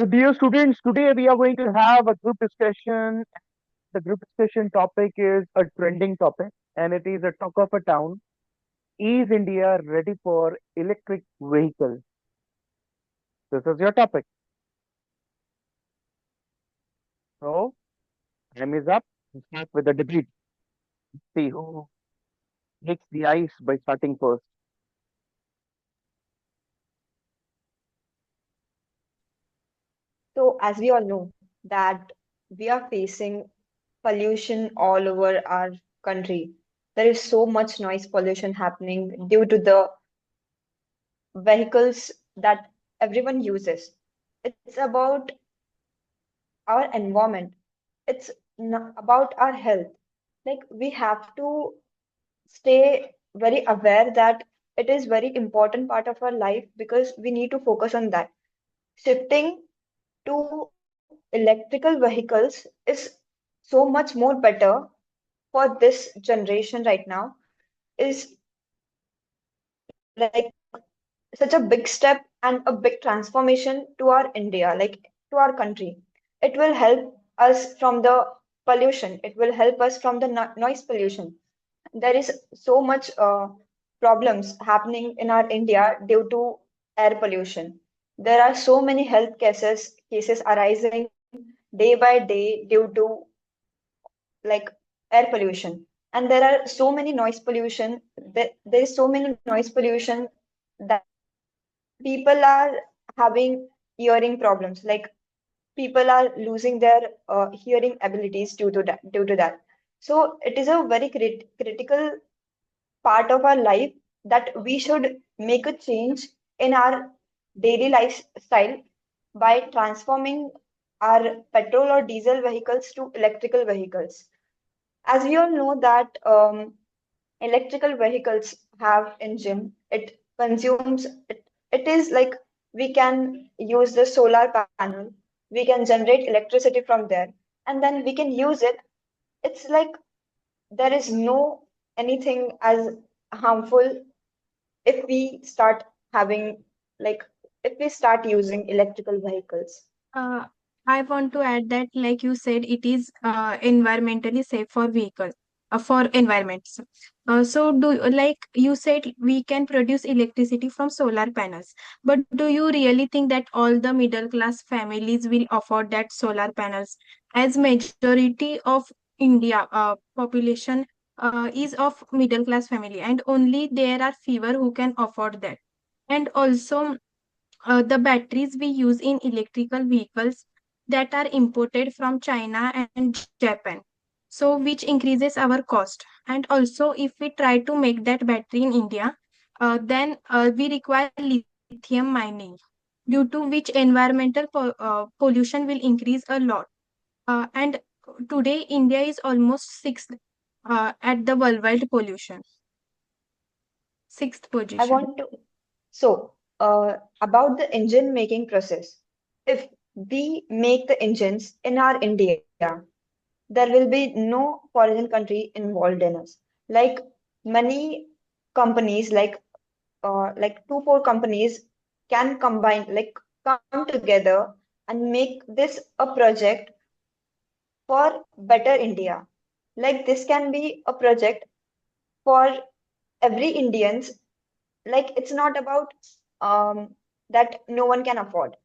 So, dear students, today we are going to have a group discussion. The group discussion topic is a trending topic, and it is a talk of a town. Is India ready for electric vehicles? This is your topic. So, time is up. Let's start with the debate. See who breaks the ice by starting first. So, as we all know, that we are facing pollution all over our country. There is so much noise pollution happening due to the vehicles that everyone uses. It's about our environment. It's about our health. Like we have to stay very aware that it is very important part of our life because we need to focus on that. Shifting to electrical vehicles is so much more better for this generation right now is like such a big step and a big transformation to our India, like to our country. It will help us from the pollution. It will help us from the noise pollution. There is so much problems happening in our India due to air pollution. There are so many health cases arising day by day due to like air pollution, and there are so many noise pollution. There is so many noise pollution that people are having hearing problems. Like people are losing their hearing abilities due to that. So it is a very critical part of our life that we should make a change in our daily lifestyle by transforming our petrol or diesel vehicles to electrical vehicles. As we all know that electrical vehicles have engine, it consumes it is like we can use the solar panel, we can generate electricity from there, and then we can use it. It's like there is no anything as harmful if we start having like if we start using electrical vehicles. Uh, I want to add that, like you said, it is environmentally safe for vehicles, for environments. So, like you said, we can produce electricity from solar panels. But do you really think that all the middle class families will afford that solar panels? As majority of India population is of middle class family, and only there are fewer who can afford that. And also the batteries we use in electrical vehicles that are imported from China and Japan. So, which increases our cost. And also, if we try to make that battery in India, then we require lithium mining, due to which environmental pollution will increase a lot. And today, India is almost sixth at the worldwide pollution, sixth I position. want to so about the engine making process. If we make the engines in our India, there will be no foreign country involved in us. Like many companies, like two, four companies can combine, like come together and make this a project for better India. Like this can be a project for every Indians. Like it's not about that no one can afford.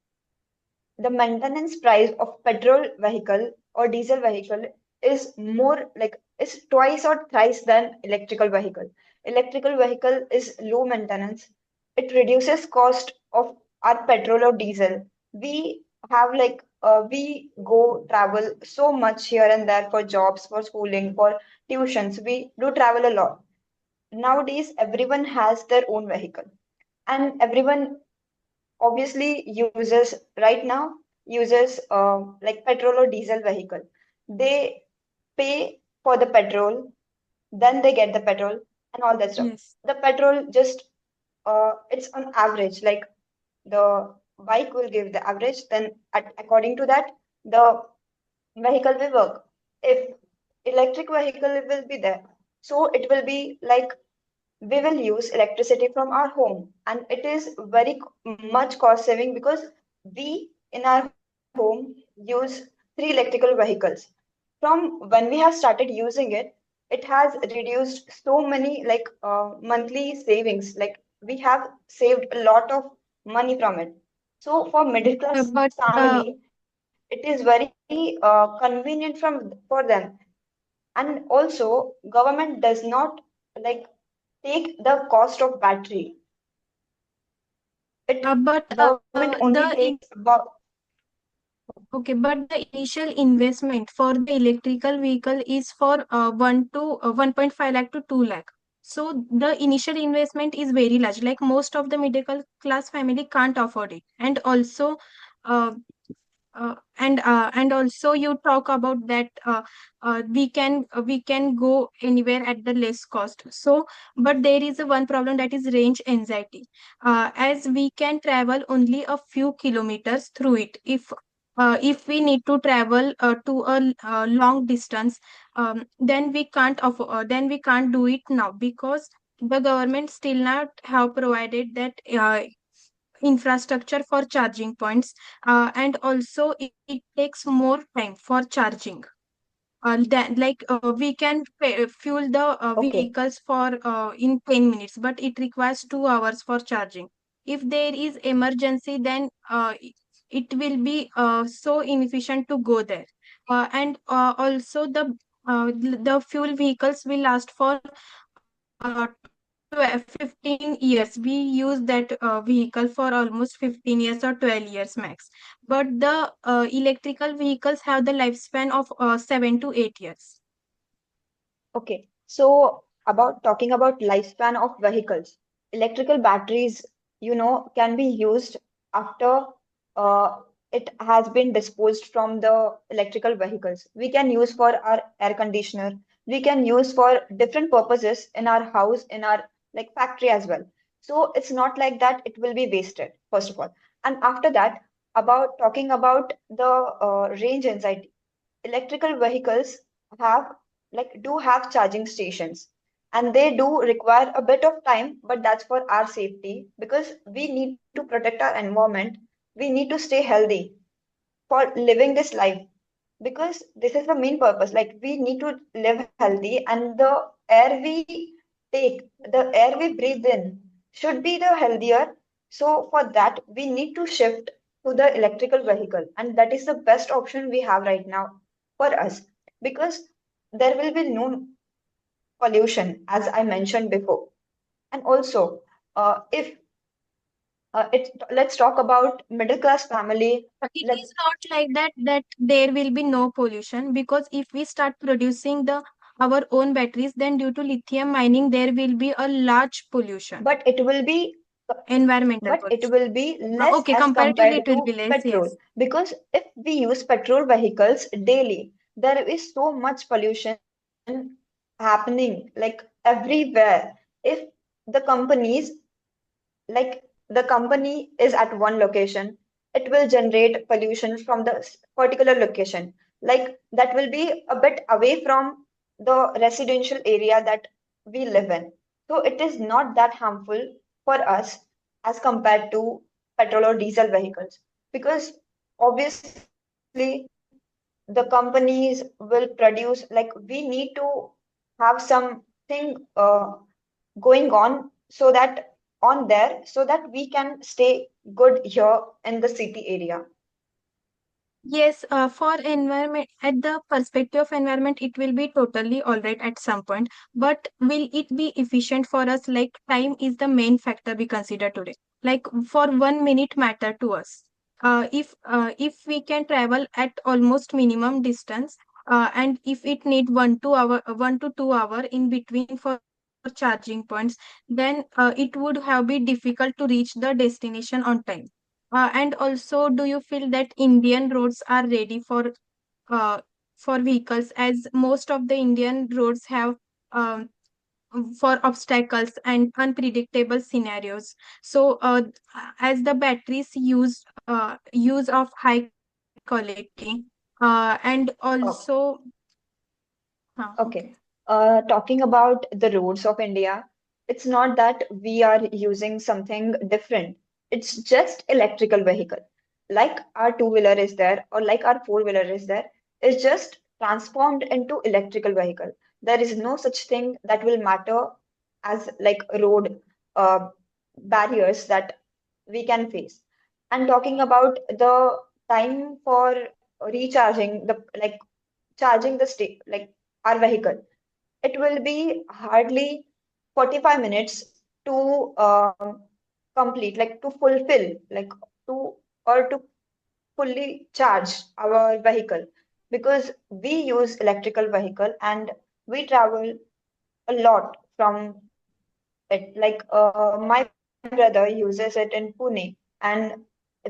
The maintenance price of petrol vehicle or diesel vehicle is more like is twice or thrice than electrical vehicle. Electrical vehicle is low maintenance. It reduces cost of our petrol or diesel. We have we go travel so much here and there for jobs, for schooling, for tuitions. We do travel a lot. Nowadays, everyone has their own vehicle, and everyone obviously uses right now uses like petrol or diesel vehicle. They pay for the petrol, then they get the petrol and all that stuff. Yes. The petrol just it's on average, like the bike will give the average, then according to that the vehicle will work. If electric vehicle will be there, so it will be like we will use electricity from our home, and it is very much cost saving because we in our home home use three electrical vehicles. From when we have started using it, it has reduced so many monthly savings. Like we have saved a lot of money from it. So for middle class but family, it is very convenient for them. And also, government does not like take the cost of battery. It but government only the takes about. Okay, but the initial investment for the electrical vehicle is for 1.5 lakh to 2 lakh. So the initial investment is very large. Like most of the middle class family can't afford it. Uh, and also you talk about that we can go anywhere at the less cost. So but there is a one problem, that is range anxiety, as we can travel only a few kilometers through it. If we need to travel to a long distance, then we can't do it now, because the government still not have provided that infrastructure for charging points, and also it takes more time for charging. We can fuel the Okay, vehicles for in 10 minutes, but it requires 2 hours for charging. If there is emergency, then it will be so inefficient to go there. And also the fuel vehicles will last for 15 years. We use that vehicle for almost 15 years or 12 years max. But the electrical vehicles have the lifespan of 7 to 8 years. okay. So about talking about lifespan of vehicles, electrical batteries, can be used after uh, it has been disposed from the electrical vehicles. We can use for our air conditioner. We can use for different purposes in our house, in our like factory as well. So it's not like that it will be wasted, first of all. And after that, about talking about the range anxiety, electrical vehicles have do have charging stations, and they do require a bit of time, but that's for our safety because we need to protect our environment. We need to stay healthy for living this life, because this is the main purpose. Like we need to live healthy, and the air we take, the air we breathe in should be the healthier. So for that we need to shift to the electrical vehicle, and that is the best option we have right now for us, because there will be no pollution as I mentioned before. And also if it let's talk about middle class family. It Let is not like that there will be no pollution, because if we start producing the our own batteries, then due to lithium mining there will be a large pollution, but it will be environmental but it pollution. will be less Okay, as comparatively it compared will to be less, petrol, yes. because if we use petrol vehicles daily, there is so much pollution happening like everywhere. If the companies like the company is at one location, it will generate pollution from the particular location. Like that will be a bit away from the residential area that we live in. So it is not that harmful for us as compared to petrol or diesel vehicles. Because obviously the companies will produce, like we need to have something going on so that on there so that we can stay good here in the city area. Yes, for environment, at the perspective of environment, it will be totally all right at some point. But will it be efficient for us? Like time is the main factor we consider today. Like for 1 minute matter to us. If we can travel at almost minimum distance, and if it need 1 to 2 hour in between for charging points, then it would have been difficult to reach the destination on time. And also, do you feel that Indian roads are ready uh, for vehicles, as most of the Indian roads have um, for obstacles and unpredictable scenarios? So, as the batteries use of high quality, and also, Oh, okay. okay. Talking about the roads of India, it's not that we are using something different. It's just electrical vehicle. like our two-wheeler is there or like our four-wheeler is there, is just transformed into electrical vehicle. There is no such thing that will matter as like road uh, barriers that we can face. And talking about the time for recharging the like charging the state like our vehicle, it will be hardly 45 minutes to complete, like to fulfill, like to or to fully charge our vehicle, because we use electrical vehicle and we travel a lot from it. Like my brother uses it in Pune, and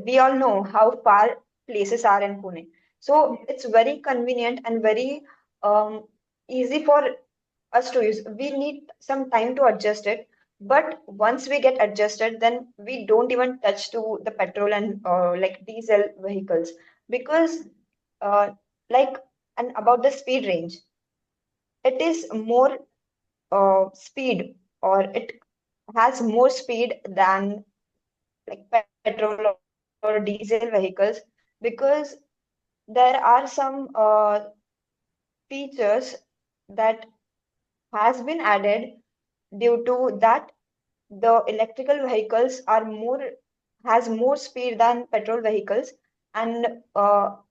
we all know how far places are in Pune. So it's very convenient and very um, easy for us to use. We need some time to adjust it, but once we get adjusted, then we don't even touch to the petrol and like diesel vehicles, because uh, like, and about the speed range, it is more speed, or it has more speed than like petrol or diesel vehicles, because there are some features that has been added due to that the electrical vehicles are more, has more speed than petrol vehicles, and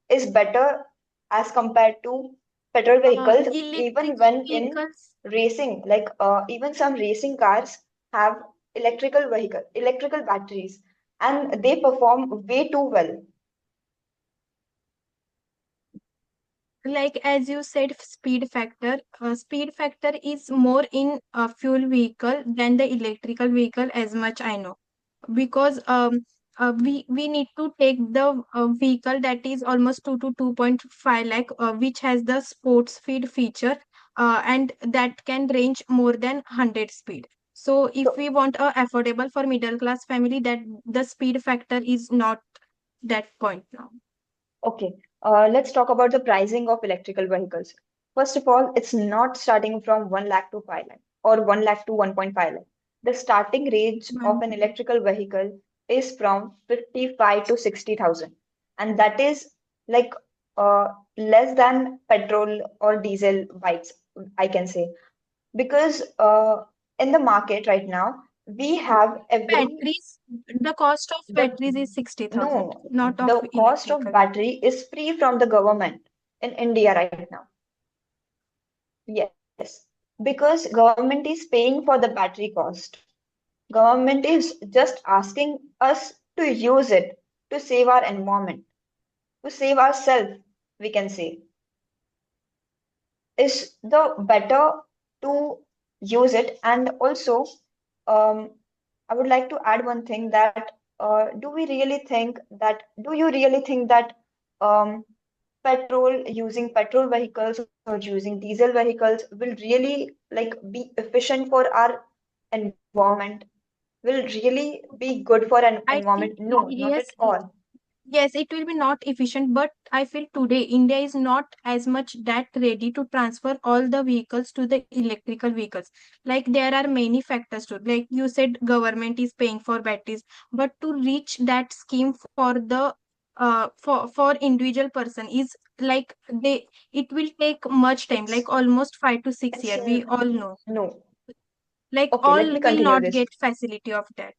is better as compared to petrol vehicles, even Electrical when in vehicles. racing. Like even some racing cars have electrical batteries, and they perform way too well. Like as you said, speed factor is more in a fuel vehicle than the electrical vehicle, as much I know. Because we need to take the vehicle that is almost 2 to 2.5 lakh, which has the sports speed feature, and that can range more than 100 speed. So if So we want a affordable for middle class family, that the speed factor is not that point now. okay, let's talk about the pricing of electrical vehicles. First of all, it's not starting from 1 lakh to 5 lakh or 1 lakh to 1.5 lakh. The starting range of an One. electrical vehicle is from 55 to 60,000. And that is like uh, less than petrol or diesel bikes, I can say. Because in the market right now, we have every Batteries, the cost of the batteries is 60,000, no, not of the cost of electrical. battery is free from the government in India right now. Yes, because government is paying for the battery cost. Government is just asking us to use it to save our environment, to save ourselves, we can say. Is the better to use it. And also, um, I would like to add one thing that do you really think that um, using petrol vehicles or using diesel vehicles will really like be efficient for our environment? Will really be good for an I environment? think No, not at yes, all. yes, it will be not efficient, but I feel today India is not as much that ready to transfer all the vehicles to the electrical vehicles. Like there are many factors to, like you said, government is paying for batteries, but to reach that scheme for the for individual person is like they it will take much time, It's like almost 5 to 6 years. it's We all know. no. Like Okay, let all me will continue not this. get facility of that.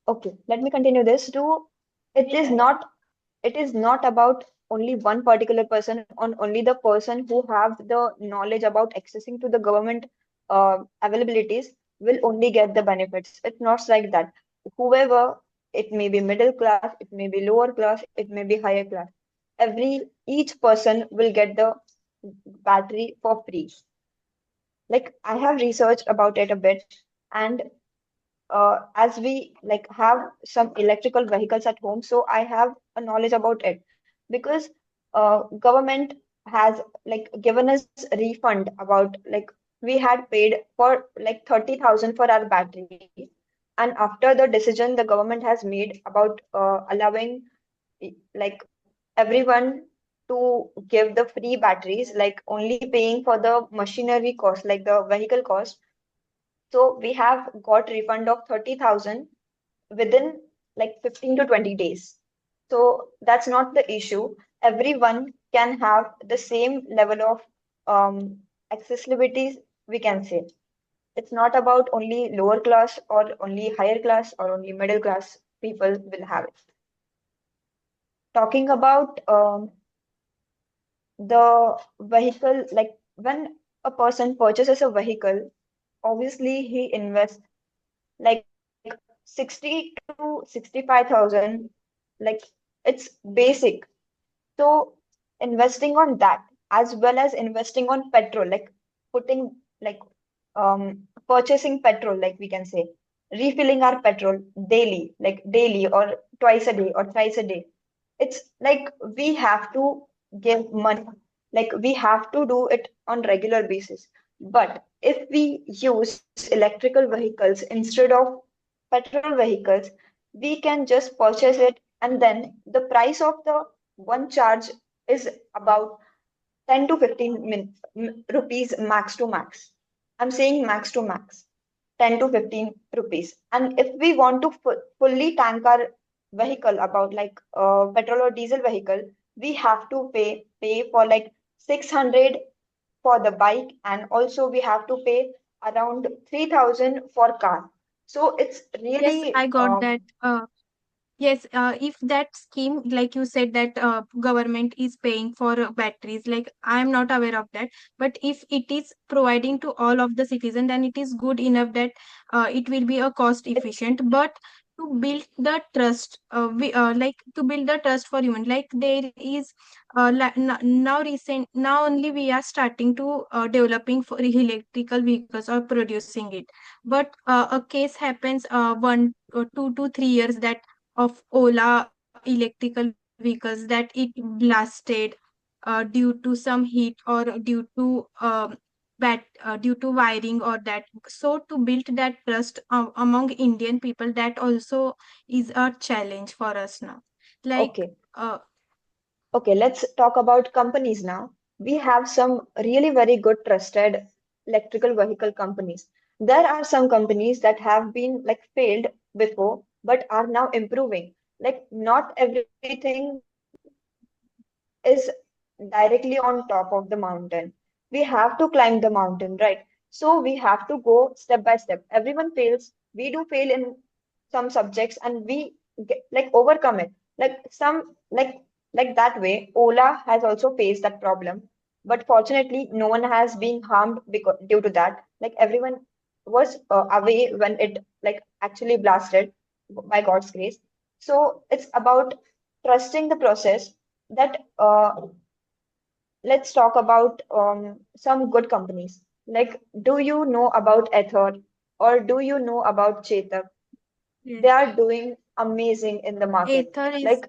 Okay, let me continue this to it is not about only one particular person, on only the person who have the knowledge about accessing to the government availabilities will only get the benefits. It's not like that. Whoever, it may be middle class, it may be lower class, it may be higher class. Each person will get the battery for free. Like I have researched about it a bit, and as we like have some electrical vehicles at home, so I have a knowledge about it, because government has like given us refund about like we had paid for like 30,000 for our battery, and after the decision the government has made about allowing like everyone to give the free batteries, like only paying for the machinery cost, like the vehicle cost. So we have got refund of 30,000 within like 15 to 20 days. So that's not the issue. Everyone can have the same level of accessibility, we can say. It's not about only lower class or only higher class or only middle class people will have it. Talking about the vehicle, like when a person purchases a vehicle, obviously he invests like 60 to 65,000, like it's basic. So investing on that as well as investing on petrol, like putting like purchasing petrol, like we can say, refilling our petrol daily, like daily or twice a day or thrice a day. It's like we have to give money, like we have to do it on regular basis. But if we use electrical vehicles instead of petrol vehicles, we can just purchase it, and then the price of the one charge is about 10 to 15 rupees max to max. I'm saying max to max, 10 to 15 rupees. And if we want to fully tank our vehicle, about like petrol or diesel vehicle, we have to pay for like 600 for the bike, and also we have to pay around 3,000 for car. So it's Yes, really I got that. Yes, if that scheme, like you said, that government is paying for batteries, like I am not aware of that. But if it is providing to all of the citizens, then it is good enough that it will be a cost it's efficient. But to build the trust, like to build the trust for human, like there is now only we are starting to developing for electrical vehicles or producing it. But a case happens 1 or 2 to 3 years that of Ola electrical vehicles that it blasted due to some heat or due to wiring or that. So to build that trust among Indian people, that also is a challenge for us now. Like okay. Okay, let's talk about companies now. We have some really very good trusted electrical vehicle companies. There are some companies that have been like failed before but are now improving. Like not everything is directly on top of the mountain. We have to climb the mountain, right? So we have to go step by step. Everyone fails. We do fail in some subjects and we like overcome it. Like some like that way, Ola has also faced that problem, but fortunately, no one has been harmed because due to that. Like everyone was away when it like actually blasted by God's grace. So it's about trusting the process. That let's talk about some good companies. Like, do you know about Ether or do you know about Chetak? They yes, are doing amazing in the market. Aether is Like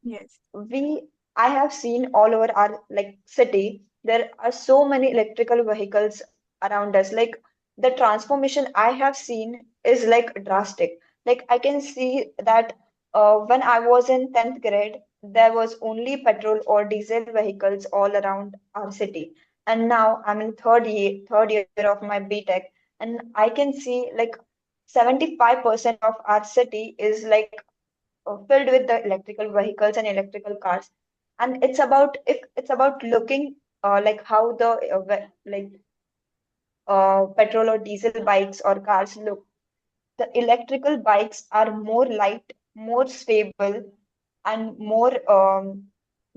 yes, we I have seen all over our like city, there are so many electrical vehicles around us. Like the transformation I have seen is like drastic. Like I can see that when I was in 10th grade, there was only petrol or diesel vehicles all around our city. And now I'm in third year of my BTech, and I can see like 75% of our city is like filled with the electrical vehicles and electrical cars. And it's about looking like how the petrol or diesel bikes or cars look. The electrical bikes are more light, more stable, and more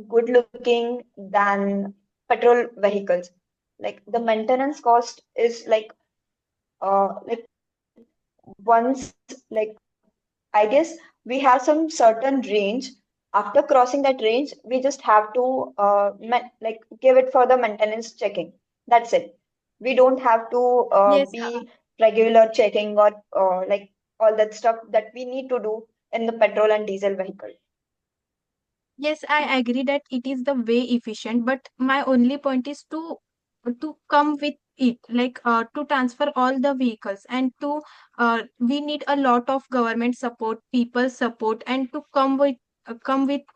good looking than petrol vehicles. Like the maintenance cost is like once like I guess we have some certain range. After crossing that range, we just have to like give it for the maintenance checking. That's it. We don't have to yes. be regular checking or like all that stuff that we need to do in the petrol and diesel vehicle. Yes, I agree that it is the way efficient, but my only point is to come with it, like to transfer all the vehicles and to we need a lot of government support, people support, and to come with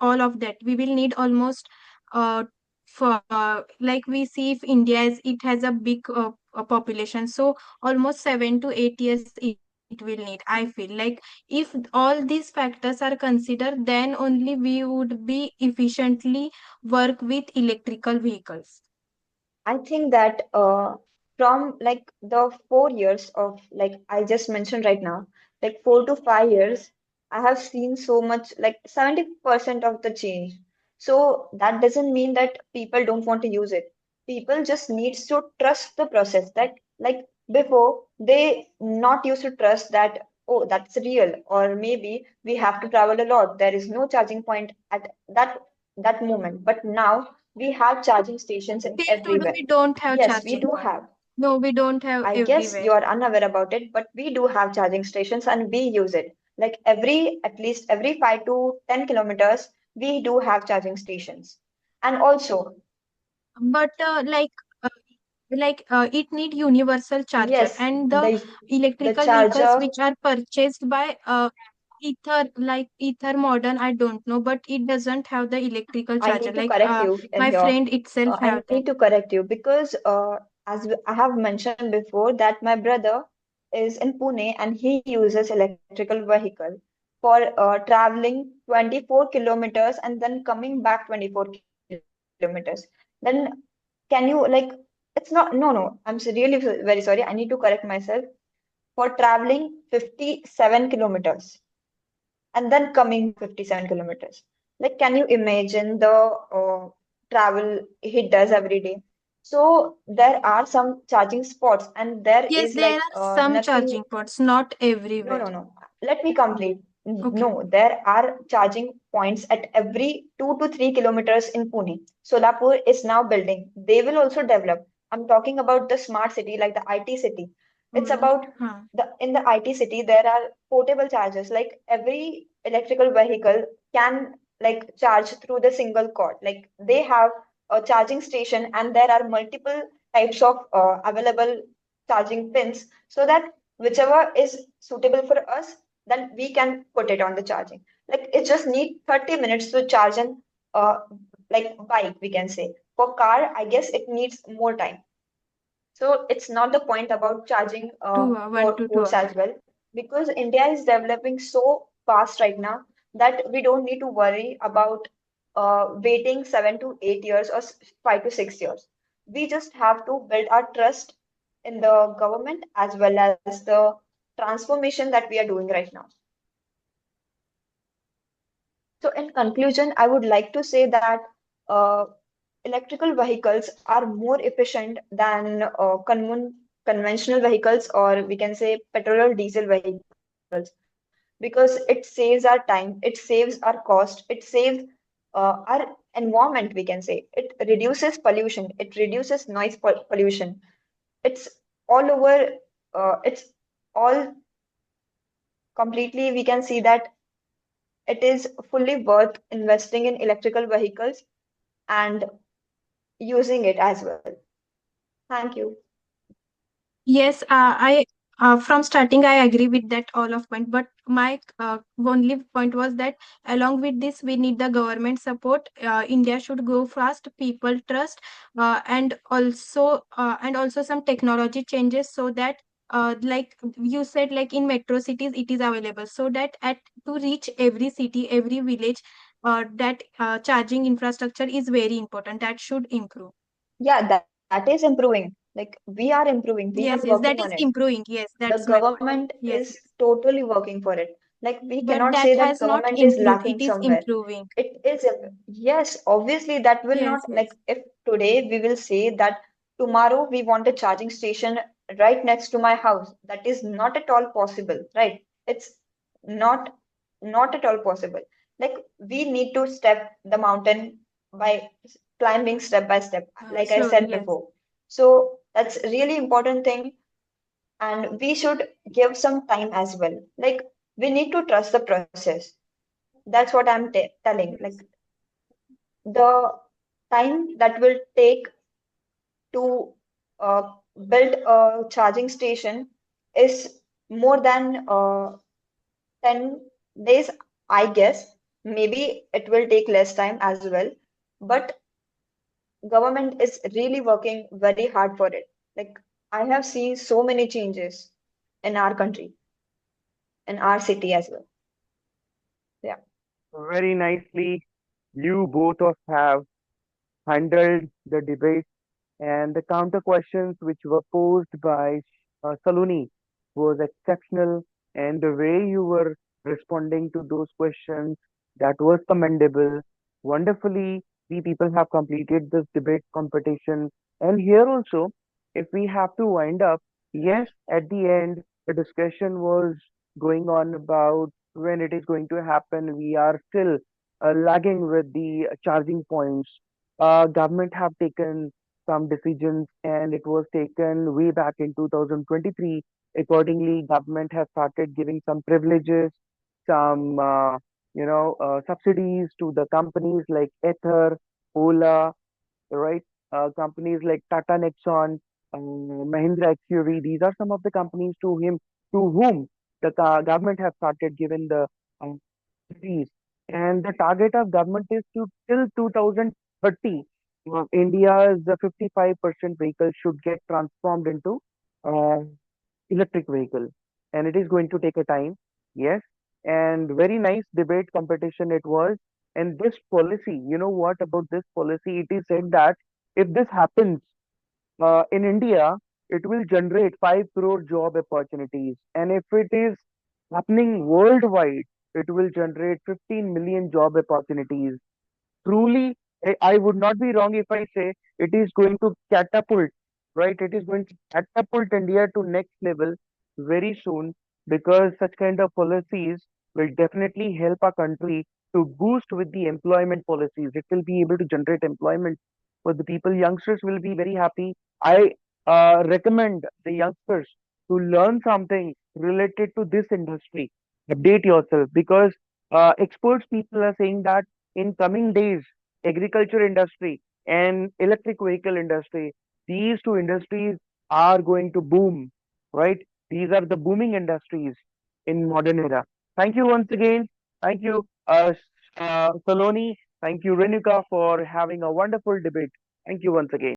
all of that. We will need almost for like we see if India is it has a big population, so almost 7 to 8 years it will need. I feel like if all these factors are considered, then only we would be efficiently work with electrical vehicles. I think that from like the 4 years of like I just mentioned right now, like 4 to 5 years, I have seen so much like 70% of the change. So that doesn't mean that people don't want to use it. People just needs to trust the process. That like before they not used to trust that, oh, that's real, or maybe we have to travel a lot. There is no charging point at that moment. But now we have charging stations in Till today, everywhere. we don't have Yes, we charging do point. have. No, we don't have I guess everywhere. you are unaware about it, but we do have charging stations and we use it. Like at least every 5 to 10 kilometers, we do have charging stations. And also, But it need universal charger, yes, and the the electrical vehicles charger, which are purchased by ether modern, I don't know, but it doesn't have the electrical I charger. need to correct you in My here. friend itself I have need that. to correct you because I have mentioned before that my brother is in Pune and he uses electrical vehicle for traveling 24 kilometers and then coming back 24 kilometers. Then can you like it's not no no I'm really very sorry. I need to correct myself. For traveling 57 kilometers and then coming back 57 kilometers. Like, can you imagine the travel he does every day? So there are some charging spots, and there Yes, is there like are some nothing. charging ports, not No, everywhere. no, no. Let me complete. Okay. No, there are charging points at every 2 to 3 kilometers in Pune. Solapur is now building. They will also develop. I'm talking about the smart city, like the IT city. It's about Huh. the in the IT city there are portable chargers. Like every electrical vehicle can like charge through the single cord. Like they have a charging station, and there are multiple types of available charging pins so that whichever is suitable for us, then we can put it on the charging. Like it just need 30 minutes to charge an uh, like bike, we can say. For car, I guess it needs more time. So it's not the point about charging 2 hour, 1 to 2 hour. ports as well, because India is developing so fast right now that we don't need to worry about waiting 7 to 8 years or 5 to 6 years. We just have to build our trust in the government as well as the transformation that we are doing right now. So, in conclusion, I would like to say that uh, electrical vehicles are more efficient than conventional vehicles, or we can say petrol or diesel vehicles, because it saves our time, it saves our cost, it saves our environment, we can say. It reduces pollution, it reduces noise pollution. It's all over, it's all completely, we can see that it is fully worth investing in electrical vehicles and using it as well. Thank you. Yes, I from starting I agree with that all of point, but my only point was that along with this we need the government support. India should grow fast, people trust, and also some technology changes so that like you said, like in metro cities it is available, so that at to reach every city, every village, that charging infrastructure is very important. That should improve. Yeah, that is improving. Like we are improving, we are Yes, working yes, on that it. is improving. Yes, The that's my point. government Yes, is yes. totally working for it. Like we But cannot that say that has not government is improved. lacking It is somewhere. improving. It is, yes, obviously that will not Yes, like yes. if today we will say that tomorrow we want a charging station right next to my house. That is not at all possible, right? It's not not at all possible. Like we need to step the mountain by climbing step by step, like I Slowly, said yes. before. So that's a really important thing, and we should give some time as well. Like we need to trust the process. That's what I'm telling. Like Yes. the time that will take to uh, build a charging station is more than 10 days, I guess. Maybe it will take less time as well, but government is really working very hard for it. Like I have seen so many changes in our country. in our city as well. Yeah. Very nicely, you both of have handled the debate and the counter questions which were posed by Saloni was exceptional, and the way you were responding to those questions, that was commendable. Wonderfully, we people have completed this debate competition, and here also, if we have to wind up, yes, at the end, the discussion was going on about when it is going to happen. We are still lagging with the charging points. Government have taken some decisions, and it was taken way back in 2023. Accordingly, government has started giving some privileges, some subsidies to the companies like Ether, Ola, right? Companies like Tata Nexon, Mahindra XUV. These are some of the companies to whom the government has started giving the subsidies. And the target of government is to till 2030, India's 55% vehicles should get transformed into uh, electric vehicle, and it is going to take a time. Yes, and very nice debate competition it was. And this policy, you know what about this policy? It is said that if this happens in India, it will generate 5 crore job opportunities, and if it is happening worldwide, it will generate 15 million job opportunities. Truly, I would not be wrong if I say it is going to catapult, right? It is going to catapult India to next level very soon, because such kind of policies will definitely help our country to boost with the employment policies. It will be able to generate employment for the people. Youngsters will be very happy. I recommend the youngsters to learn something related to this industry. Update yourself, because experts people are saying that in coming days, agriculture industry and electric vehicle industry, these two industries are going to boom, right? These are the booming industries in modern era. Thank you once again. Thank you, Saloni. Thank you, Renuka, for having a wonderful debate. Thank you once again.